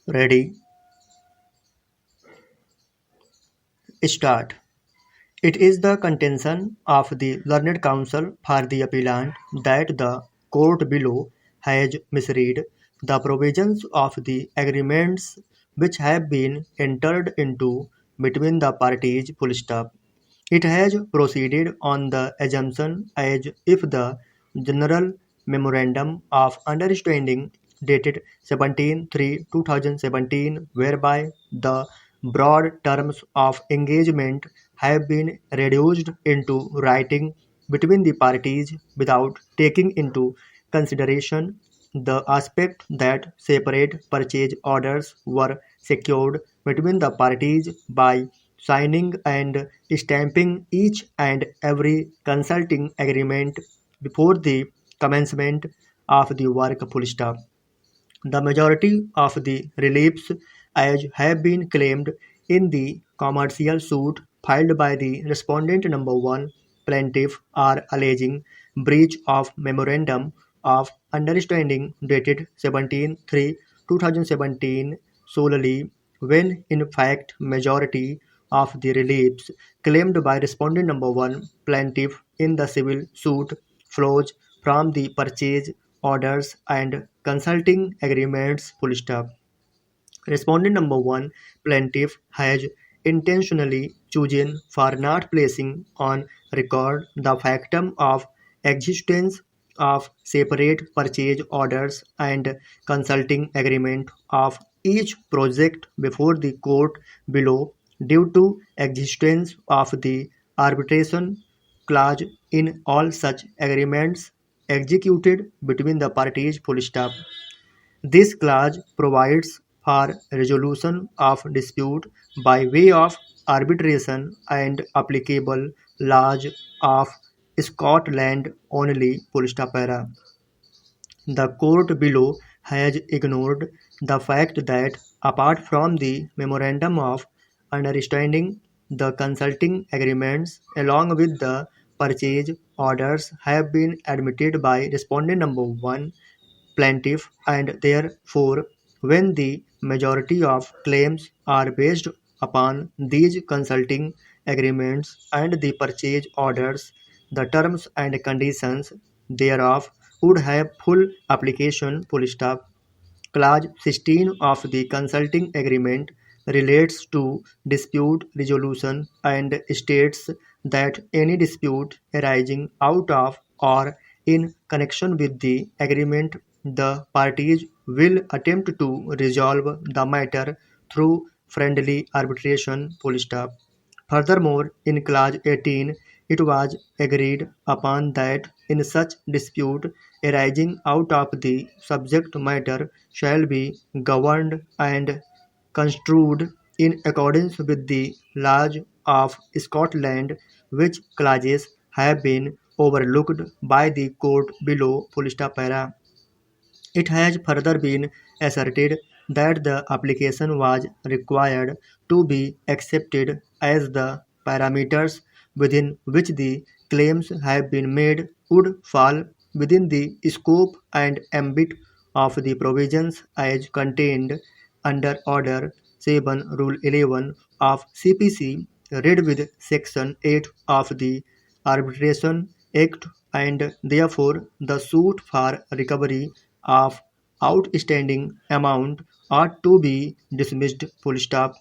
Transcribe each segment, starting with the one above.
Ready, start. It is the contention of the learned counsel for the appellant that the court below has misread the provisions of the agreements which have been entered into between the parties. Full stop. It has proceeded on the assumption as if the General Memorandum of Understanding dated 17/3/2017, whereby the broad terms of engagement have been reduced into writing between the parties without taking into consideration the aspect that separate purchase orders were secured between the parties by signing and stamping each and every consulting agreement before the commencement of the work. Full stop. The majority of the reliefs as have been claimed in the commercial suit filed by the respondent number 1 plaintiff are alleging breach of memorandum of understanding dated 17/3/2017 solely, when in fact majority of the reliefs claimed by respondent number 1 plaintiff in the civil suit flows from the purchase orders and consulting agreements. Full stop. Respondent number 1 plaintiff has intentionally chosen for not placing on record the factum of existence of separate purchase orders and consulting agreement of each project before the court below due to existence of the arbitration clause in all such agreements executed between the parties. Full stop. This clause provides for resolution of dispute by way of arbitration and applicable laws of Scotland only. Full stop. Para. The court below has ignored the fact that apart from the memorandum of understanding, the consulting agreements along with the purchase orders have been admitted by respondent number 1 plaintiff, and therefore when the majority of claims are based upon these consulting agreements and the purchase orders, the terms and conditions thereof would have full application. Full stop. Clause 16 of the consulting agreement relates to dispute resolution and states that any dispute arising out of or in connection with the agreement, the parties will attempt to resolve the matter through friendly arbitration. Full stop. Furthermore, in Clause 18, it was agreed upon that in such dispute arising out of the subject matter shall be governed and construed in accordance with the laws of Scotland, which clauses have been overlooked by the court below. Full stop. Para. It has further been asserted that the application was required to be accepted as the parameters within which the claims have been made would fall within the scope and ambit of the provisions as contained under Order 7 Rule 11 of CPC, read with Section 8 of the Arbitration Act, and therefore the suit for recovery of outstanding amount ought to be dismissed. Full stop.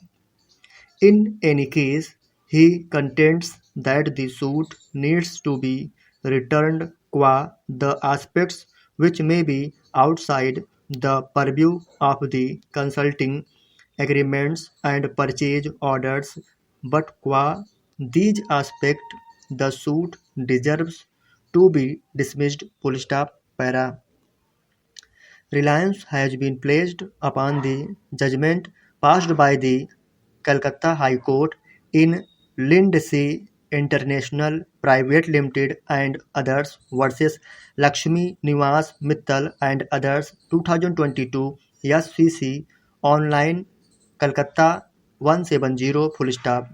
In any case, he contends that the suit needs to be returned qua the aspects which may be outside the purview of the consulting agreements and purchase orders, but qua these aspects the suit deserves to be dismissed. Full stop. Para. Reliance has been placed upon the judgment passed by the Calcutta High Court in Lindsay International Private Limited and others versus Lakshmi Nivas Mittal and others 2022 SCC online Calcutta 170. Full stop.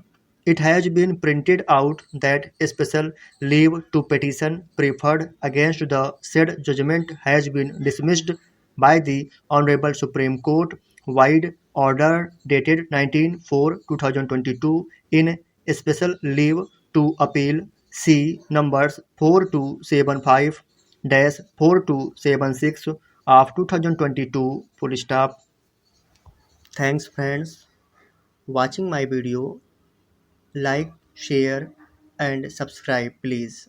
It has been printed out that special leave to petition preferred against the said judgment has been dismissed by the Honorable Supreme Court, wide order dated 19/4/2022 in special leave to appeal C numbers 4275-4276 of 2022 full stop. Thanks friends watching my video. Like, share and subscribe please.